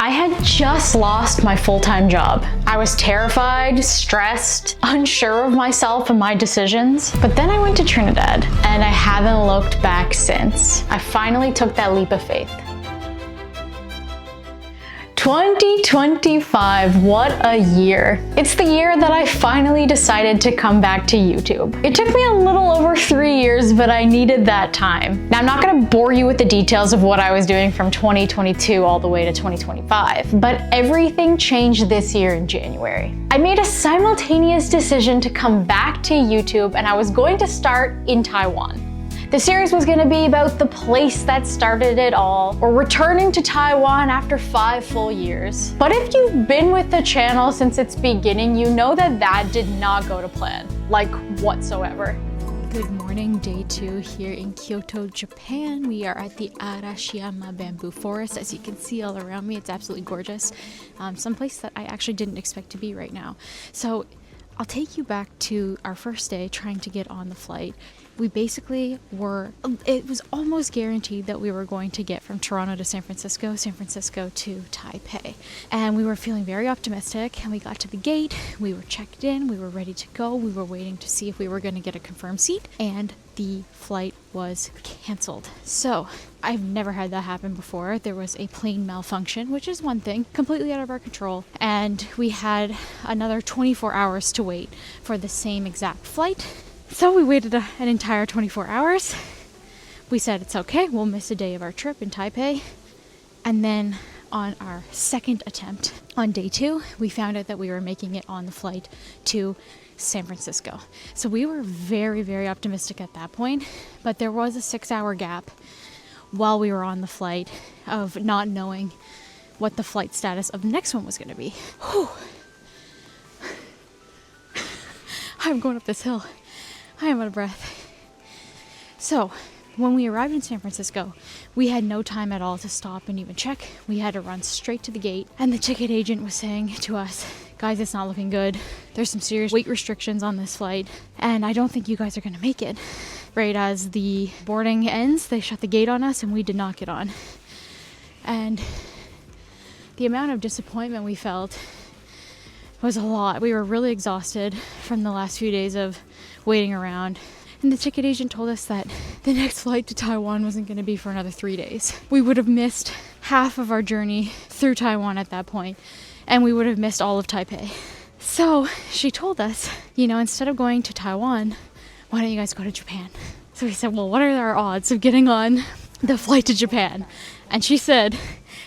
I had just lost my full-time job. I was terrified, stressed, unsure of myself and my decisions. But then I went to Trinidad and I haven't looked back since. I finally took that leap of faith. 2025, what a year. It's the year that I finally decided to come back to YouTube. It took me a little over 3 years, but I needed that time. Now, I'm not gonna bore you with the details of what I was doing from 2022 all the way to 2025, but everything changed this year in January. I made a simultaneous decision to come back to YouTube, and I was going to start in Taiwan. The series was going to be about the place that started it all, or returning to Taiwan after 5 full years. But if you've been with the channel since its beginning, you know that that did not go to plan, like whatsoever. Good morning, day 2 here in Kyoto, Japan. We are at the Arashiyama bamboo forest. As you can see all around me, it's absolutely gorgeous. Someplace that I actually didn't expect to be right now. So I'll take you back to our first day trying to get on the flight. We basically it was almost guaranteed that we were going to get from Toronto to San Francisco to Taipei. And we were feeling very optimistic, and we got to the gate, we were checked in, we were ready to go, we were waiting to see if we were going to get a confirmed seat, and the flight was canceled. So I've never had that happen before. There was a plane malfunction, which is one thing, completely out of our control, and we had another 24 hours to wait for the same exact flight. So we waited an entire 24 hours. We said it's okay, we'll miss a day of our trip in Taipei. And then on our second attempt, on day 2, we found out that we were making it on the flight to San Francisco. So we were very, very optimistic at that point, but there was a 6-hour gap while we were on the flight of not knowing what the flight status of the next one was going to be. Whew. I'm going up this hill. I am out of breath. So, when we arrived in San Francisco, we had no time at all to stop and even check. We had to run straight to the gate, and the ticket agent was saying to us, guys, it's not looking good. There's some serious weight restrictions on this flight, and I don't think you guys are gonna make it. Right as the boarding ends, they shut the gate on us, and we did not get on. And the amount of disappointment we felt was a lot. We were really exhausted from the last few days of waiting around. And the ticket agent told us that the next flight to Taiwan wasn't going to be for another 3 days. We would have missed half of our journey through Taiwan at that point, and we would have missed all of Taipei. So she told us, instead of going to Taiwan, why don't you guys go to Japan? So we said, well, what are our odds of getting on the flight to Japan? And she said,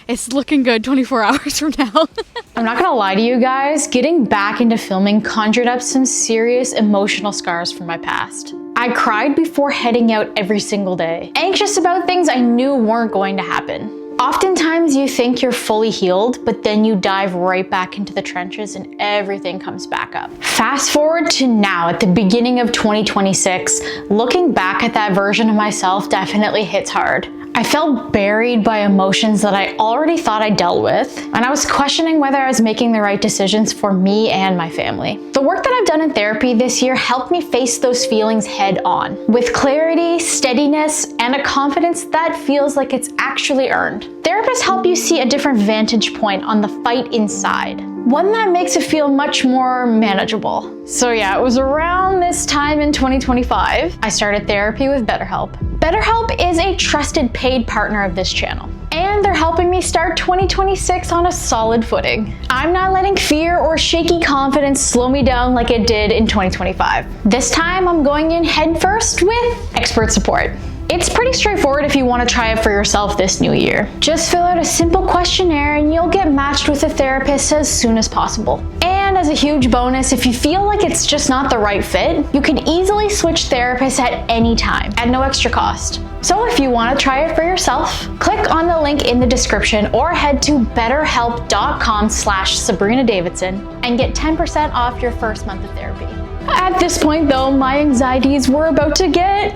it's looking good 24 hours from now. I'm not gonna lie to you guys, getting back into filming conjured up some serious emotional scars from my past. I cried before heading out every single day, anxious about things I knew weren't going to happen. Oftentimes you think you're fully healed, but then you dive right back into the trenches and everything comes back up. Fast forward to now, at the beginning of 2026, looking back at that version of myself definitely hits hard. I felt buried by emotions that I already thought I dealt with, and I was questioning whether I was making the right decisions for me and my family. The work that I've done in therapy this year helped me face those feelings head on, with clarity, steadiness, and a confidence that feels like it's actually earned. Therapists help you see a different vantage point on the fight inside, one that makes it feel much more manageable. So yeah, it was around this time in 2025, I started therapy with BetterHelp. BetterHelp is a trusted paid partner of this channel, and they're helping me start 2026 on a solid footing. I'm not letting fear or shaky confidence slow me down like it did in 2025. This time I'm going in headfirst with expert support. It's pretty straightforward if you want to try it for yourself this new year. Just fill out a simple questionnaire and you'll get matched with a therapist as soon as possible. And as a huge bonus, if you feel like it's just not the right fit, you can easily switch therapists at any time at no extra cost. So if you want to try it for yourself, click on the link in the description or head to betterhelp.com/Sabrina Davidson and get 10% off your first month of therapy. At this point though, my anxieties were about to get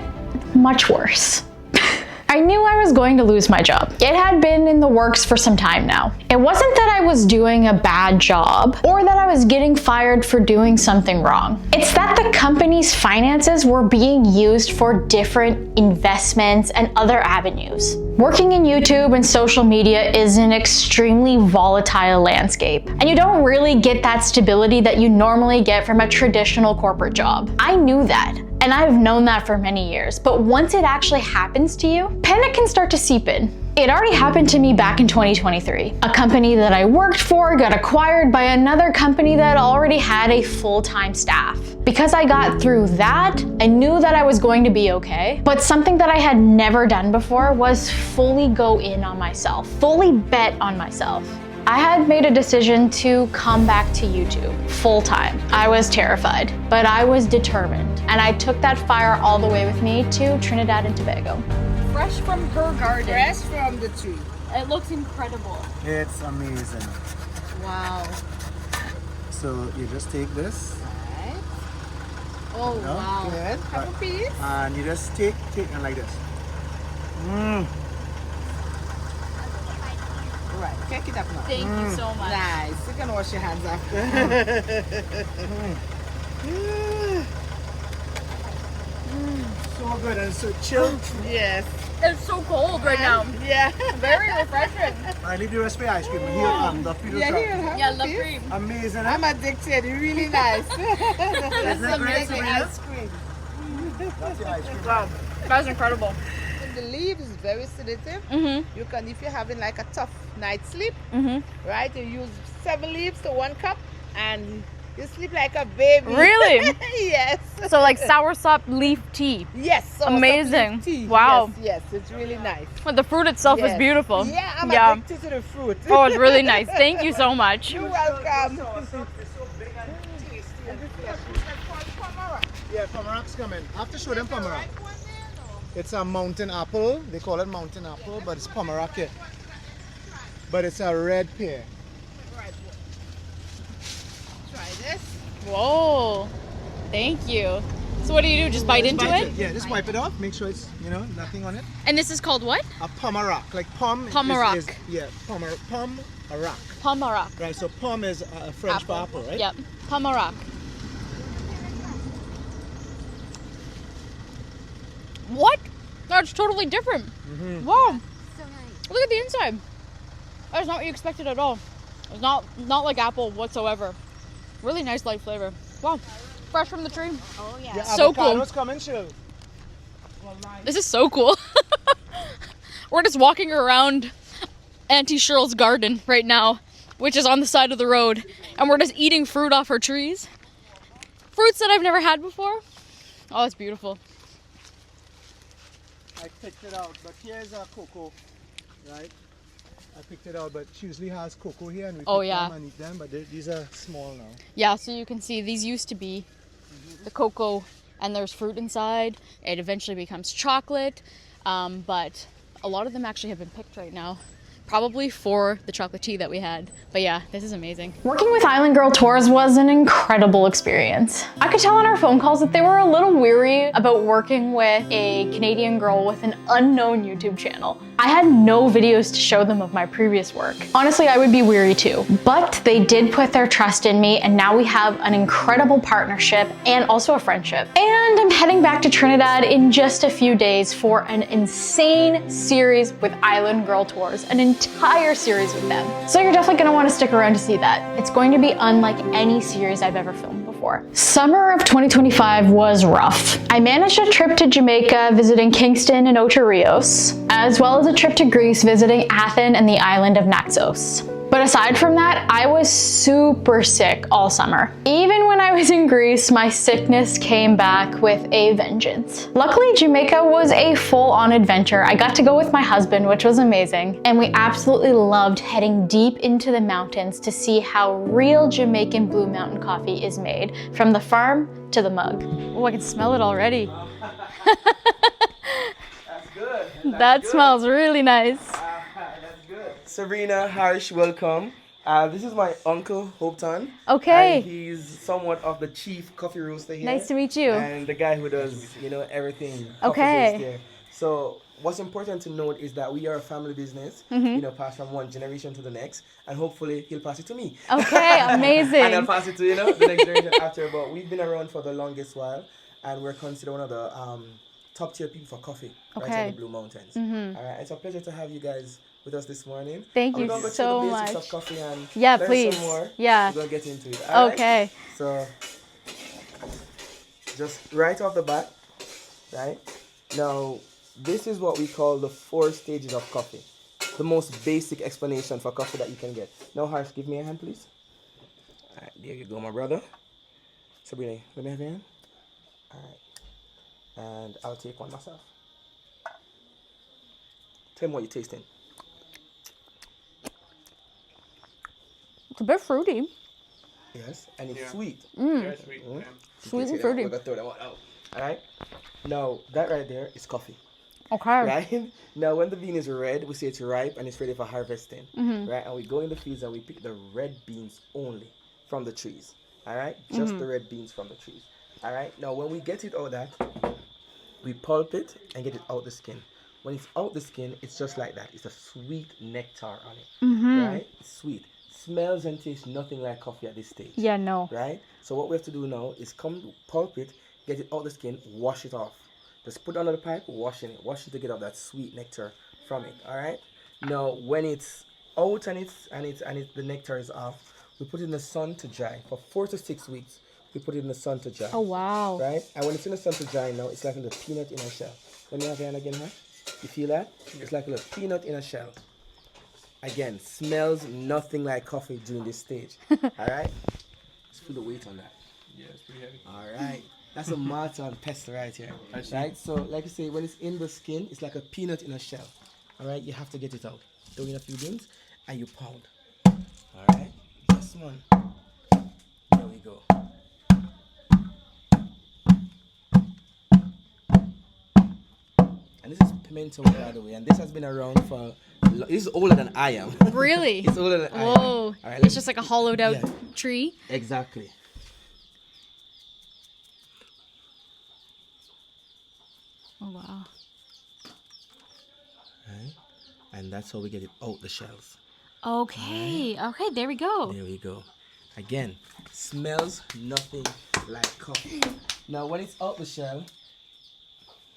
much worse. I knew I was going to lose my job. It had been in the works for some time now. It wasn't that I was doing a bad job or that I was getting fired for doing something wrong. It's that the company's finances were being used for different investments and other avenues. Working in YouTube and social media is an extremely volatile landscape, and you don't really get that stability that you normally get from a traditional corporate job. I knew that, and I've known that for many years, but once it actually happens to you, panic can start to seep in. It already happened to me back in 2023. A company that I worked for got acquired by another company that already had a full-time staff. Because I got through that, I knew that I was going to be okay, but something that I had never done before was fully go in on myself, fully bet on myself. I had made a decision to come back to YouTube full-time. I was terrified, but I was determined, and I took that fire all the way with me to Trinidad and Tobago. Fresh from her garden. Fresh from the tree. It looks incredible. It's amazing. Wow. So you just take this. Right. Oh, You know, wow. good. Have a piece. And you just take and like this. Right, take it up now. Thank you so much. Nice. You can wash your hands after. So good and so chilled. Yes. It's so cold right now. Yeah. Very refreshing. I leave the recipe ice cream here. The Peter Yeah, love cream. Amazing. I'm addicted. Really nice. That's amazing. Ice cream. That's the ice cream. Wow, that's incredible. The leaf is very sedative. Mm-hmm. You can, if you're having like a tough night's sleep, Mm-hmm. right? You use 7 leaves to 1 cup, and you sleep like a baby. Really? Yes. So like soursop leaf tea. Yes. So Amazing. leaf tea. Wow. Yes, it's really nice. But the fruit itself is Yes. beautiful. Yeah, I'm Yeah. addicted to the fruit. Oh, it's really nice. Thank you so much. You're welcome. Yeah, Pomerac's coming. I have to show them Pomerac. It's a mountain apple. They call it mountain apple, but it's Pomerac here. But it's a red pear. Try this. Whoa. Thank you. So what do you do? Just bite into it? Yeah, just wipe it off. Make sure it's, nothing on it. And this is called what? A Pomerac. Like pom. Pomerac. Yeah, Pomerac. Pomerac. Right, so pom is French for apple, right? Yep. Pomerac. What? That's totally different. Mm-hmm. Wow. Look at the inside. That's not what you expected at all. It's not like apple whatsoever. Really nice light flavor. Wow. Fresh from the tree. Oh, yeah. Yeah, So cool. avocados coming, chill. This is so cool. We're just walking around Auntie Cheryl's garden right now, which is on the side of the road, and we're just eating fruit off her trees. Fruits that I've never had before. Oh, it's beautiful. I picked it out, but here's a cocoa, right? I picked it out, but she usually has cocoa here, and we pick them and eat them, but these are small now. Yeah, so you can see these used to be the cocoa, and there's fruit inside. It eventually becomes chocolate, but a lot of them actually have been picked right now. Probably for the chocolate tea that we had. But yeah, this is amazing. Working with Island Girl Tours was an incredible experience. I could tell on our phone calls that they were a little weary about working with a Canadian girl with an unknown YouTube channel. I had no videos to show them of my previous work. Honestly, I would be weary too, but they did put their trust in me, and now we have an incredible partnership and also a friendship. And I'm heading back to Trinidad in just a few days for an insane series with Island Girl Tours, an entire series with them. So you're definitely gonna wanna stick around to see that. It's going to be unlike any series I've ever filmed before. Summer of 2025 was rough. I managed a trip to Jamaica visiting Kingston and Ocho Rios, as well as a trip to Greece visiting Athens and the island of Naxos. But aside from that, I was super sick all summer. Even when I was in Greece, my sickness came back with a vengeance. Luckily, Jamaica was a full-on adventure. I got to go with my husband, which was amazing. And we absolutely loved heading deep into the mountains to see how real Jamaican Blue Mountain coffee is made, from the farm to the mug. Oh, I can smell it already. That's good. That smells really nice. That's good. Sabrina, Harsh, welcome. This is my uncle, Hopetown. Okay. And he's somewhat of the chief coffee roaster here. Nice to meet you. And the guy who does, everything. Okay. Coffee roast here. So what's important to note is that we are a family business, passed from one generation to the next, and hopefully he'll pass it to me. Okay, amazing. And I'll pass it to, the next generation after. But we've been around for the longest while, and we're considered one of the top tier people for coffee right here in the Blue Mountains. All right, it's a pleasure to have you guys with us this morning. Thank you so the much. basics of coffee and Yeah, learn please. some more. Yeah. We're going to get into it. All right? Okay. So, just right off the bat, right? Now, this is what we call the 4 stages of coffee. The most basic explanation for coffee that you can get. Now, Harsh, give me a hand, please. All right, there you go, my brother. Sabrina, let me have your hand. All right. And I'll take one myself. Tell me what you're tasting. It's a bit fruity. Yes, and it's sweet. Very sweet. Sweet and fruity. We're gonna throw that one out. All right. Now that right there is coffee. Okay. Right. Now when the bean is red, we say it's ripe and it's ready for harvesting. Right. And we go in the fields and we pick the red beans only from the trees. All right. Just the red beans from the trees. All right. Now when we get it out that, we pulp it and get it out the skin. When it's out the skin, it's just like that. It's a sweet nectar on it. Right. It's sweet. Smells and tastes nothing like coffee at this stage. Yeah, no. Right? So what we have to do now is pulp it, get it out the skin, wash it off. Just put it under the pipe, wash it to get out that sweet nectar from it. All right? Now when it's out and the nectar is off, we put it in the sun to dry. For 4 to 6 weeks, we put it in the sun to dry. Oh, wow. Right? And when it's in the sun to dry now, it's like a little peanut in a shell. Let me have your hand again, huh? You feel that? It's like a little peanut in a shell. Again, smells nothing like coffee during this stage. All right? Let's put the weight on that. Yeah, it's pretty heavy. All right. That's a Martin pest right here. Right? So, like I say, when it's in the skin, it's like a peanut in a shell. All right? You have to get it out. Throw in a few beans and you pound. All right? Just one. There we go. And this is pimento, by the way. And this has been around for... This is older than I am. Really? It's older than I am. Whoa. All right, It's just like a hollowed out tree. Exactly. Oh, wow. Right? And that's how we get it out the shells. Okay. Okay, there we go. There we go. Again, smells nothing like coffee. Now, when it's out the shell,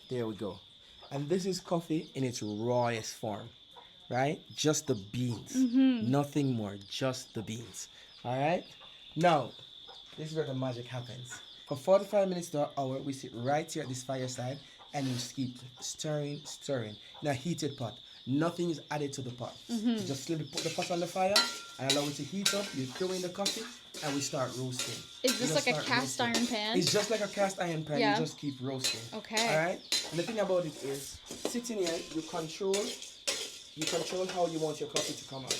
there we go. And this is coffee in its rawest form. Right? Just the beans. Nothing more. Just the beans. All right? Now, this is where the magic happens. For 45 minutes to an hour, we sit right here at this fireside and we just keep stirring in a heated pot. Nothing is added to the pot. You just slowly put the pot on the fire and allow it to heat up. You throw in the coffee and we start roasting. Is this like a cast iron pan? It's just like a cast iron pan. Yeah. You just keep roasting. Okay. All right? And the thing about it is, sitting here, you control how you want your coffee to come out.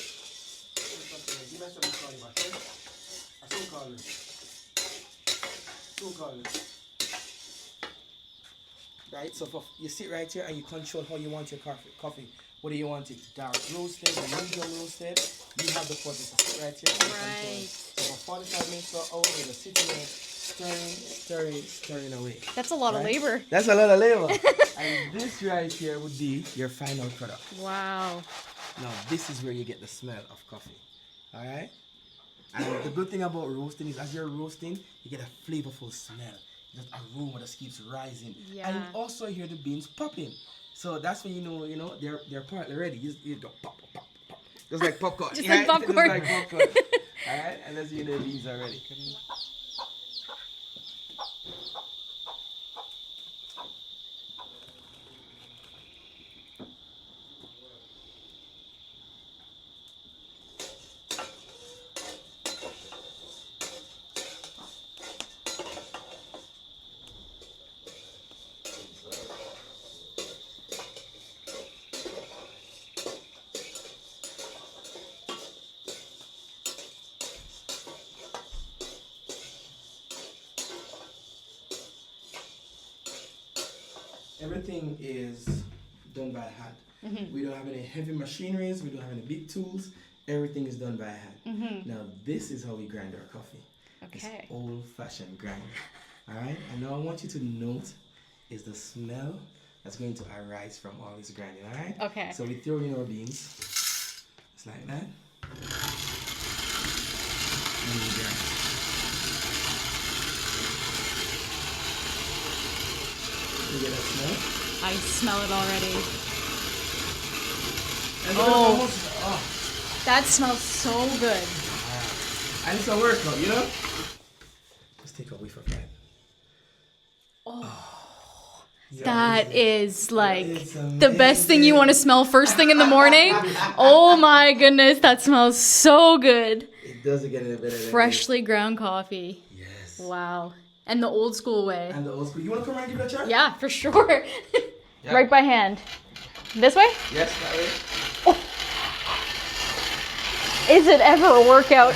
Right, so you sit right here and you control how you want your coffee. Whether you want it dark roasted or medium roasted, you have the pot to sit right here. Right. So for 45 minutes or hour, you're sitting there stirring away. That's a lot of labor. That's a lot of labor. And this right here would be your final product. Wow. Now, this is where you get the smell of coffee. All right? And the good thing about roasting is as you're roasting, you get a flavorful smell. Just aroma that keeps rising. Yeah. And you also hear the beans popping. So that's when you know they're partly ready. You go pop, pop, pop, pop. Just like popcorn. Just like popcorn. Just like popcorn. All right? And that's when you know the beans are ready. Everything is done by hand. We don't have any heavy machineries. We don't have any big tools. Everything is done by hand. Now, this is how we grind our coffee. Okay. It's old-fashioned grind. All right? And now I want you to note is the smell that's going to arise from all this grinding, alright? Okay. So we throw in our beans. Just like that. And we grind. You get that smell? I smell it already. And That smells so good. and it's a workout, you know? Let's take a whiff of that. That is like It's the best thing you want to smell first thing in the morning. Oh my goodness, that smells so good. It doesn't get any better than Freshly ground coffee. this. Yes. Wow. And the old school way. And the old school. You want to come around and give that a try? Yeah, for sure. Yeah. Right by hand. This way? Yes, that way. Is it ever a workout?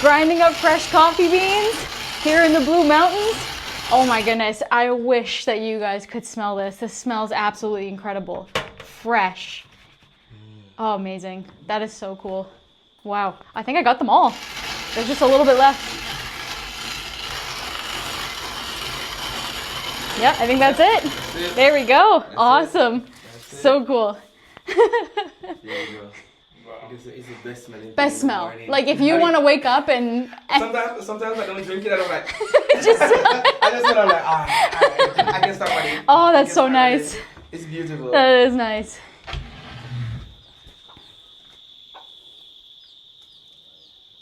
Grinding up fresh coffee beans here in the Blue Mountains. Oh my goodness, I wish that you guys could smell this. This smells absolutely incredible. Fresh. Oh, amazing. That is so cool. Wow, I think I got them all. There's just a little bit left. Yeah, I think that's it. There we go. Awesome. So cool. There you go. It's the best smelling. Best smell. Like if you want to wake up and Sometimes I don't drink it. I don't like. just I just feel like I can stop at it. oh, that's so nice. It's beautiful. That is nice.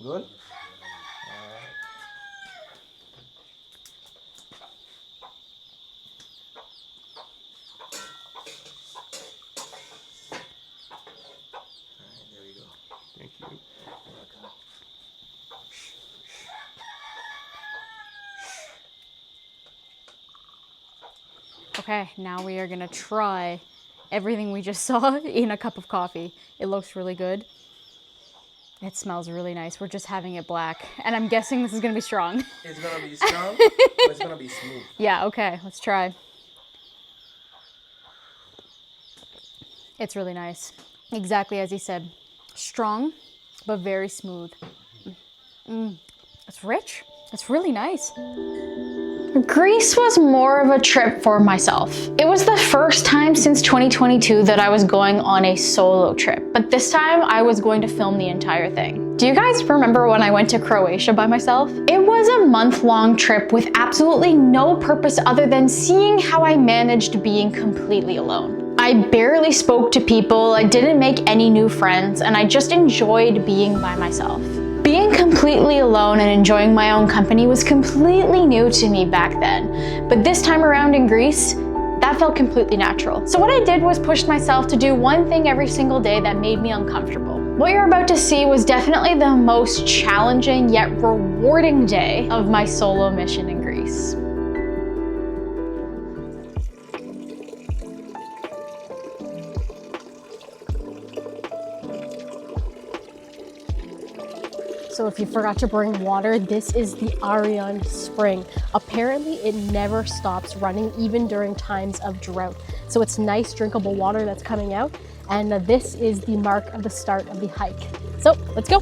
Good. There we go. Thank you. Okay, now we are gonna try everything we just saw in a cup of coffee. It looks really good. It smells really nice. We're just having it black. And I'm guessing this is gonna be strong. It's gonna be strong, but it's gonna be smooth. Yeah, okay, let's try. It's really nice. Exactly as he said. Strong, but very smooth. It's rich. It's really nice. Greece was more of a trip for myself. It was the first time since 2022 that I was going on a solo trip, but this time I was going to film the entire thing. Do you guys remember when I went to Croatia by myself? It was a month-long trip with absolutely no purpose other than seeing how I managed being completely alone. I barely spoke to people, I didn't make any new friends, and I just enjoyed being by myself. Being completely alone and enjoying my own company was completely new to me back then, but this time around in Greece, that felt completely natural. So what I did was push myself to do one thing every single day that made me uncomfortable. What you're about to see was definitely the most challenging yet rewarding day of my solo mission in Greece. So if you forgot to bring water, this is the Arion Spring. Apparently it never stops running even during times of drought. So it's nice drinkable water that's coming out. And this is the mark of the start of the hike. So let's go.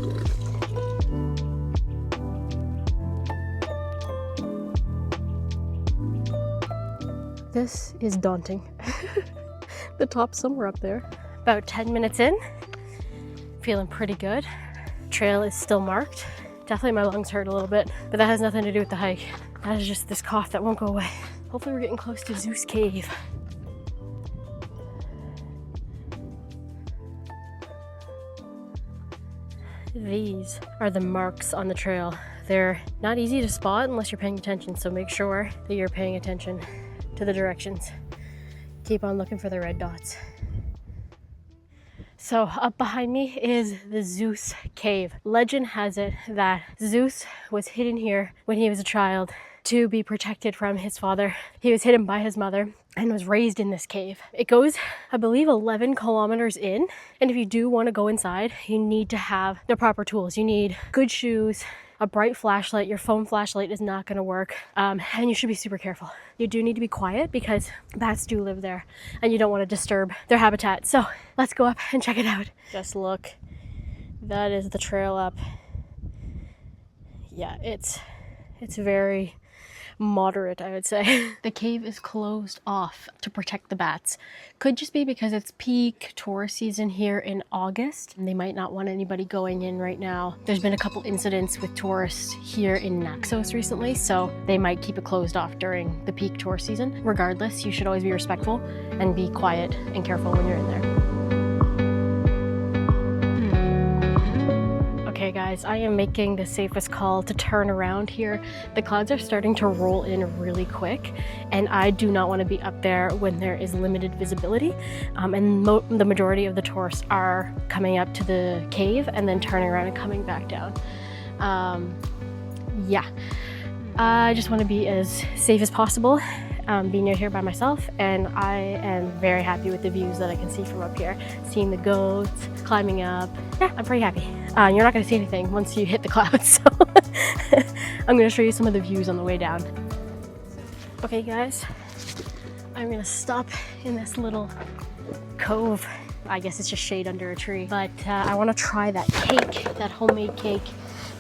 This is daunting. The top's somewhere up there. About 10 minutes in, feeling pretty good. Trail is still marked. Definitely my lungs hurt a little bit, but that has nothing to do with the hike. That is just this cough that won't go away. Hopefully we're getting close to Zeus Cave. These are the marks on the trail. They're not easy to spot unless you're paying attention, so make sure that you're paying attention to the directions. Keep on looking for the red dots. So up behind me is the Zeus Cave. Legend has it that Zeus was hidden here when he was a child to be protected from his father. He was hidden by his mother and was raised in this cave. It goes, I believe, 11 kilometers in. And if you do want to go inside, you need to have the proper tools. You need good shoes, a bright flashlight. Your phone flashlight is not going to work. And you should be super careful. You do need to be quiet because bats do live there and you don't want to disturb their habitat. So let's go up and check it out. Just look, that is the trail up. Yeah, it's very moderate, I would say. The cave is closed off to protect the bats. Could just be because it's peak tourist season here in August, and they might not want anybody going in right now. There's been a couple incidents with tourists here in Naxos recently, so they might keep it closed off during the peak tourist season. Regardless, you should always be respectful and be quiet and careful when you're in there. Okay guys, I am making the safest call to turn around here. The clouds are starting to roll in really quick, and I do not want to be up there when there is limited visibility. And the majority of the tourists are coming up to the cave and then turning around and coming back down. Yeah, I just want to be as safe as possible. Being here by myself, and I am very happy with the views that I can see from up here. Seeing the goats, climbing up. Yeah, I'm pretty happy. You're not going to see anything once you hit the clouds, so I'm going to show you some of the views on the way down. Okay guys, I'm going to stop in this little cove. I guess it's just shade under a tree, but I want to try that cake, that homemade cake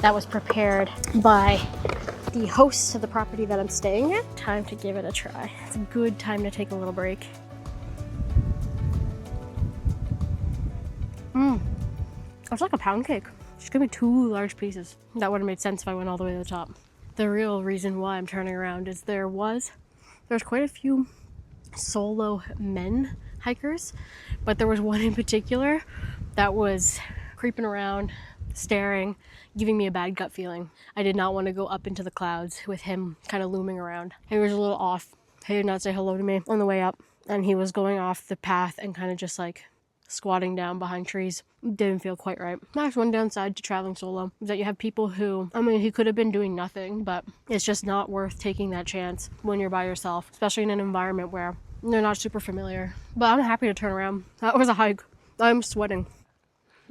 that was prepared by the host of the property that I'm staying at. Time to give it a try. It's a good time to take a little break. It's like a pound cake. Just give me 2 large pieces. That would have made sense if I went all the way to the top. The real reason why I'm turning around is there's quite a few solo men hikers, but there was one in particular that was creeping around, staring, giving me a bad gut feeling. I did not want to go up into the clouds with him kind of looming around. He was a little off. He did not say hello to me on the way up, and he was going off the path and kind of just like squatting down behind trees. Didn't feel quite right. That's one downside to traveling solo, is that you have people who, I mean, he could have been doing nothing, but it's just not worth taking that chance when you're by yourself, especially in an environment where they're not super familiar. But I'm happy to turn around. That was a hike. I'm sweating.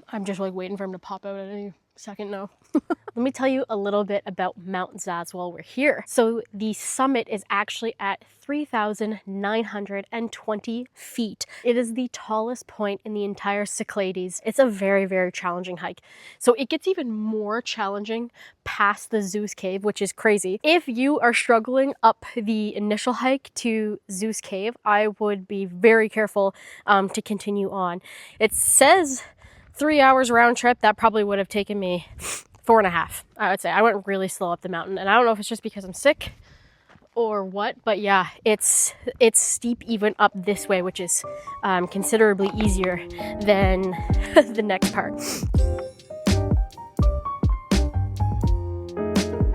I'm just like waiting for him to pop out at any second now. Let me tell you a little bit about Mount Zaz while we're here. So the summit is actually at 3,920 feet. It is the tallest point in the entire Cyclades. It's a very, very challenging hike. So it gets even more challenging past the Zeus Cave, which is crazy. If you are struggling up the initial hike to Zeus Cave, I would be very careful to continue on. It says 3 hours round trip. That probably would have taken me 4.5. I would say I went really slow up the mountain, and I don't know if it's just because I'm sick or what, but yeah, it's steep even up this way, which is considerably easier than the next part.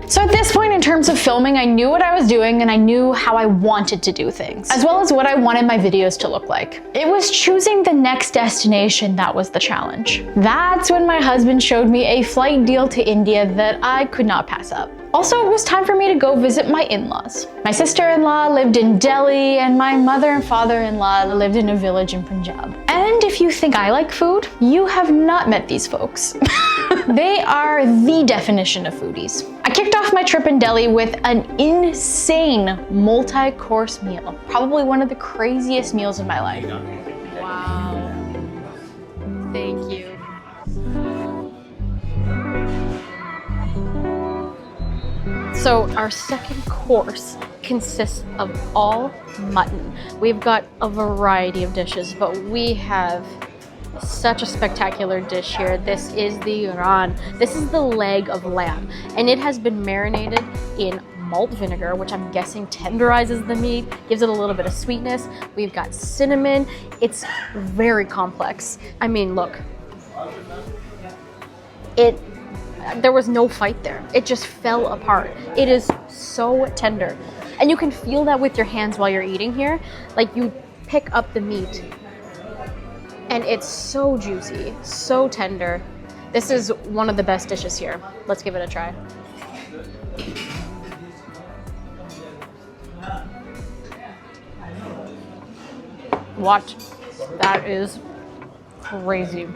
So at this point in terms of filming, I knew what I was doing and I knew how I wanted to do things, as well as what I wanted my videos to look like. It was choosing the next destination that was the challenge. That's when my husband showed me a flight deal to India that I could not pass up. Also, it was time for me to go visit my in-laws. My sister-in-law lived in Delhi and my mother and father-in-law lived in a village in Punjab. And if you think I like food, you have not met these folks. They are the definition of foodies. I kicked off my trip in Delhi with an insane multi-course meal. Probably one of the craziest meals of my life. Wow. Thank you. So our second course consists of all mutton. We've got a variety of dishes, but we have such a spectacular dish here. This is the ran. This is the leg of lamb, and it has been marinated in malt vinegar, which I'm guessing tenderizes the meat, gives it a little bit of sweetness. We've got cinnamon. It's very complex. I mean, look. There was no fight there. It just fell apart. It is so tender. And you can feel that with your hands while you're eating here. Like, you pick up the meat and it's so juicy, so tender. This is one of the best dishes here. Let's give it a try. Watch. That is crazy.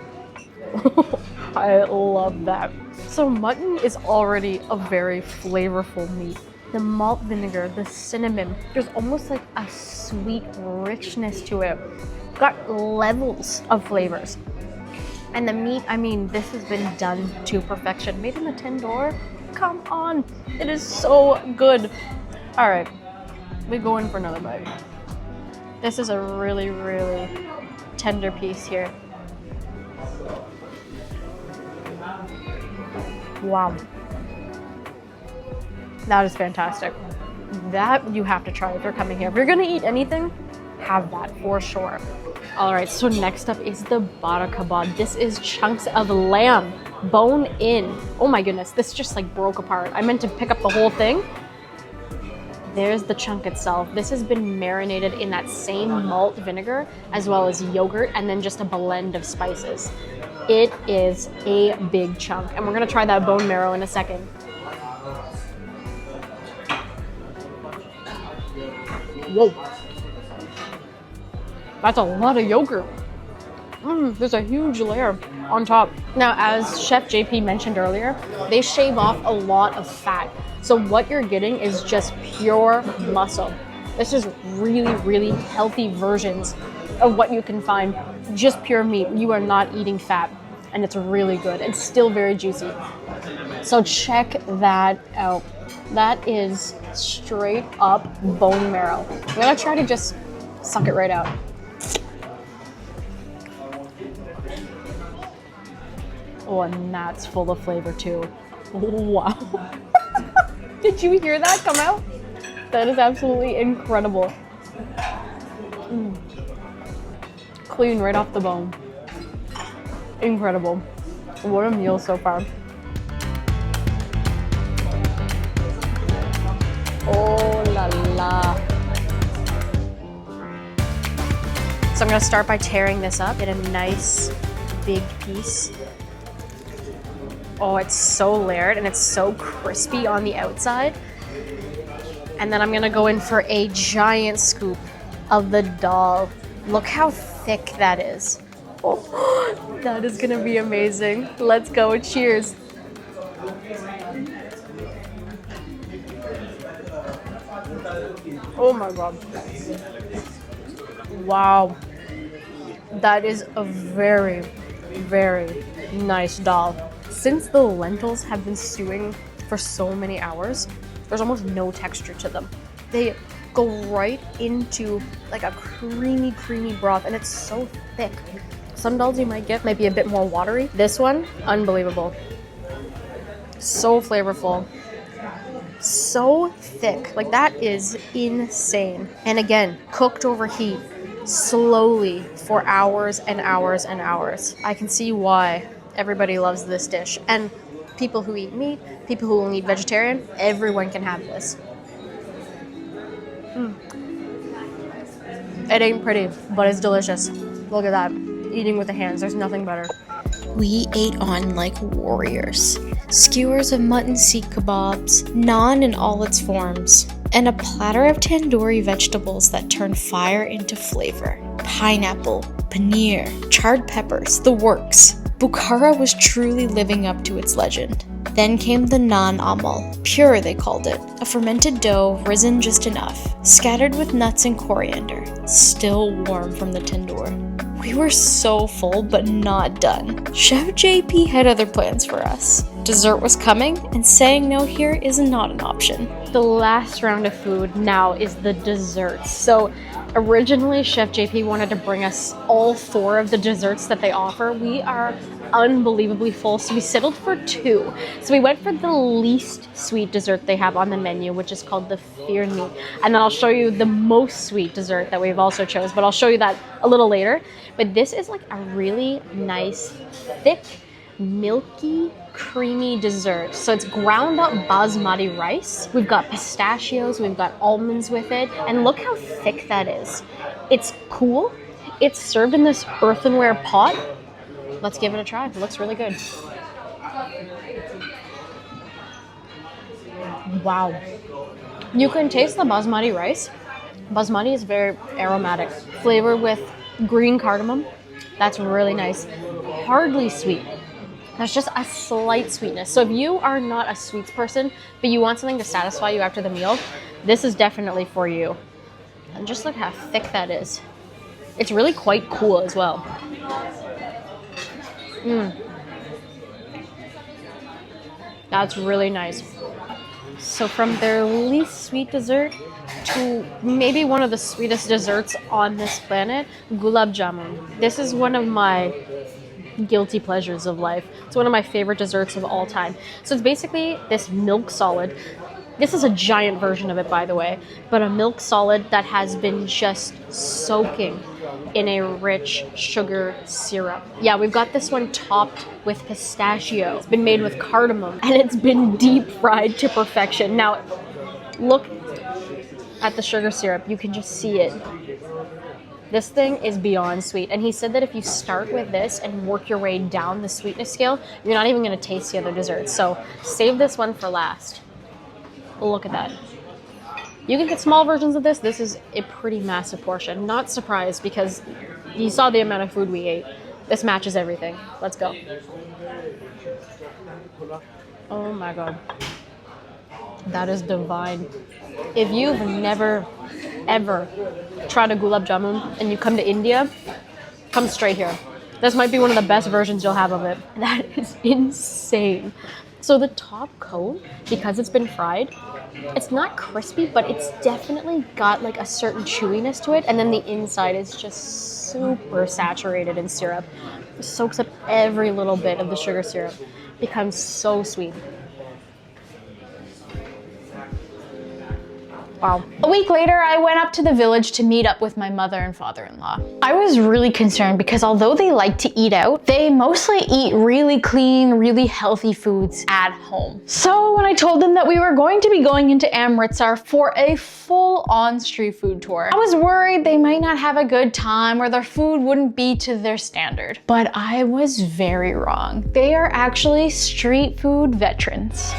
I love that. So mutton is already a very flavorful meat. The malt vinegar, the cinnamon, there's almost like a sweet richness to it. Got levels of flavors. And the meat, I mean, this has been done to perfection. Made in the tandoor, come on. It is so good. All right, we go in for another bite. This is a really, really tender piece here. Wow. That is fantastic. That you have to try if you're coming here. If you're gonna eat anything, have that for sure. All right, so next up is the bara kebab. This is chunks of lamb, bone in. Oh my goodness, this just like broke apart. I meant to pick up the whole thing. There's the chunk itself. This has been marinated in that same malt vinegar as well as yogurt and then just a blend of spices. It is a big chunk, and we're gonna try that bone marrow in a second. Whoa. That's a lot of yogurt. There's a huge layer on top. Now, as Chef JP mentioned earlier, they shave off a lot of fat. So what you're getting is just pure muscle. This is really, really healthy versions of what you can find. Just pure meat. You are not eating fat, and it's really good and still very juicy. So check that out. That is straight up bone marrow. I'm gonna try to just suck it right out. Oh, and that's full of flavor too. Wow. Did you hear that come out? That is absolutely incredible. Clean right off the bone. Incredible. What a meal so far. Oh la la. So I'm gonna start by tearing this up in a nice big piece. Oh, it's so layered and it's so crispy on the outside. And then I'm gonna go in for a giant scoop of the dal. Look how thick that is. Oh, that is gonna be amazing. Let's go, cheers. Oh my God. Wow. That is a very, very nice dal. Since the lentils have been stewing for so many hours, there's almost no texture to them. They go right into like a creamy, creamy broth, and it's so thick. Some dals you might get might be a bit more watery. This one, unbelievable. So flavorful. So thick. Like, that is insane. And again, cooked over heat slowly for hours and hours and hours. I can see why everybody loves this dish. And people who eat meat, people who will eat vegetarian, everyone can have this. It ain't pretty, but it's delicious. Look at that. Eating with the hands, there's nothing better. We ate on like warriors. Skewers of mutton seek kebabs, naan in all its forms, and a platter of tandoori vegetables that turn fire into flavor. Pineapple, paneer, charred peppers, the works. Bukhara was truly living up to its legend. Then came the naan amal, pure they called it, a fermented dough risen just enough, scattered with nuts and coriander, still warm from the tandoor. We were so full, but not done. Chef JP had other plans for us. Dessert was coming, and saying no here is not an option. The last round of food now is the desserts. So originally Chef JP wanted to bring us all 4 of the desserts that they offer. We are unbelievably full, so we settled for 2. So we went for the least sweet dessert they have on the menu, which is called the firni. And then I'll show you the most sweet dessert that we've also chose, but I'll show you that a little later. But this is like a really nice, thick, milky, creamy dessert. So it's ground up basmati rice. We've got pistachios, we've got almonds with it, and look how thick that is. It's cool. It's served in this earthenware pot. Let's give it a try. It looks really good. Wow. You can taste the basmati rice. Basmati is very aromatic, flavored with green cardamom. That's really nice. Hardly sweet. There's just a slight sweetness. So if you are not a sweets person, but you want something to satisfy you after the meal, this is definitely for you. And just look how thick that is. It's really quite cool as well. That's really nice. So from their least sweet dessert to maybe one of the sweetest desserts on this planet, gulab jamun. This is one of my guilty pleasures of life. It's one of my favorite desserts of all time. So it's basically this milk solid. This is a giant version of it, by the way, but a milk solid that has been just soaking in a rich sugar syrup. Yeah, we've got this one topped with pistachio. It's been made with cardamom, and it's been deep fried to perfection. Now, look at the sugar syrup. You can just see it. This thing is beyond sweet. And he said that if you start with this and work your way down the sweetness scale, you're not even gonna taste the other desserts. So save this one for last. Look at that. You can get small versions of this. This is a pretty massive portion. Not surprised because you saw the amount of food we ate. This matches everything. Let's go. Oh my God. That is divine. If you've never, ever tried a gulab jamun and you come to India, come straight here. This might be one of the best versions you'll have of it. That is insane. So the top coat, because it's been fried, it's not crispy, but it's definitely got like a certain chewiness to it. And then the inside is just super saturated in syrup. It soaks up every little bit of the sugar syrup. Becomes so sweet. Wow. A week later, I went up to the village to meet up with my mother and father-in-law. I was really concerned because although they like to eat out, they mostly eat really clean, really healthy foods at home. So when I told them that we were going to be going into Amritsar for a full-on street food tour, I was worried they might not have a good time or their food wouldn't be to their standard. But I was very wrong. They are actually street food veterans.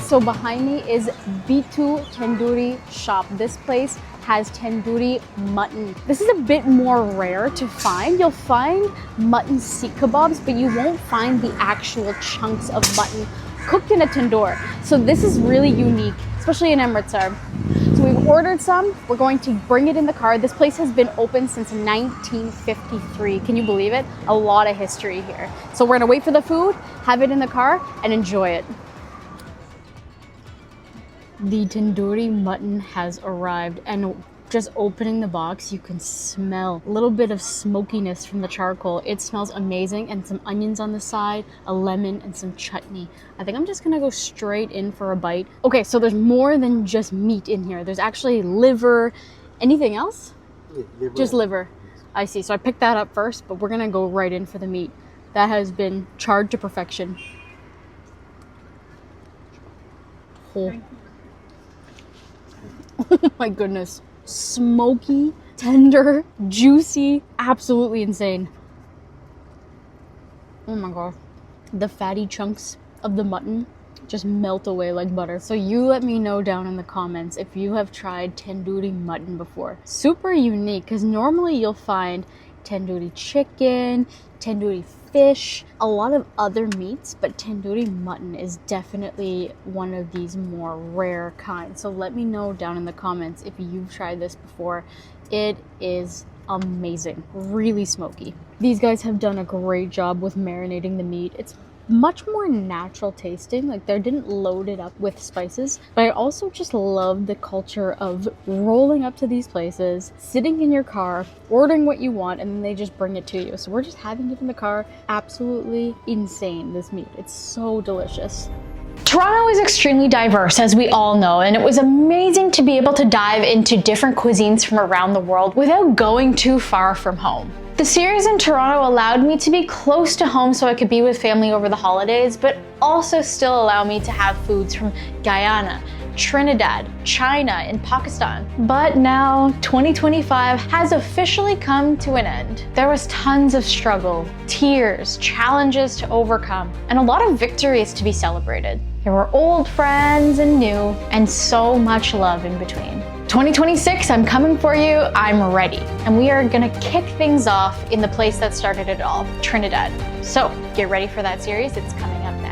So behind me is B2 Tandoori Shop. This place has tandoori mutton. This is a bit more rare to find. You'll find mutton seekh kebabs, but you won't find the actual chunks of mutton cooked in a tandoor. So this is really unique, especially in Amritsar. So we've ordered some. We're going to bring it in the car. This place has been open since 1953. Can you believe it? A lot of history here. So we're gonna wait for the food, have it in the car, and enjoy it. The tandoori mutton has arrived, and just opening the box, you can smell a little bit of smokiness from the charcoal. It smells amazing, and some onions on the side, a lemon, and some chutney. I think I'm just gonna go straight in for a bite. Okay, so there's more than just meat in here. There's actually liver. Anything else? Liver. Just liver. I see. So I picked that up first, but we're gonna go right in for the meat. That has been charred to perfection. Oh. Oh my goodness. Smoky, tender, juicy, absolutely insane. Oh my god. The fatty chunks of the mutton just melt away like butter. So you let me know down in the comments if you have tried tandoori mutton before. Super unique because normally you'll find tandoori chicken, tandoori fish, a lot of other meats, but tandoori mutton is definitely one of these more rare kinds. So let me know down in the comments if you've tried this before. It is amazing, really smoky. These guys have done a great job with marinating the meat. It's much more natural tasting, like they didn't load it up with spices. But I also just love the culture of rolling up to these places, sitting in your car, ordering what you want, and then they just bring it to you. So we're just having it in the car. Absolutely insane, this meat. It's so delicious. Toronto is extremely diverse, as we all know, and it was amazing to be able to dive into different cuisines from around the world without going too far from home. The series in Toronto allowed me to be close to home so I could be with family over the holidays, but also still allow me to have foods from Guyana, Trinidad, China, and Pakistan. But now, 2025 has officially come to an end. There was tons of struggle, tears, challenges to overcome, and a lot of victories to be celebrated. There were old friends and new, and so much love in between. 2026, I'm coming for you, I'm ready. And we are gonna kick things off in the place that started it all, Trinidad. So get ready for that series, it's coming up next.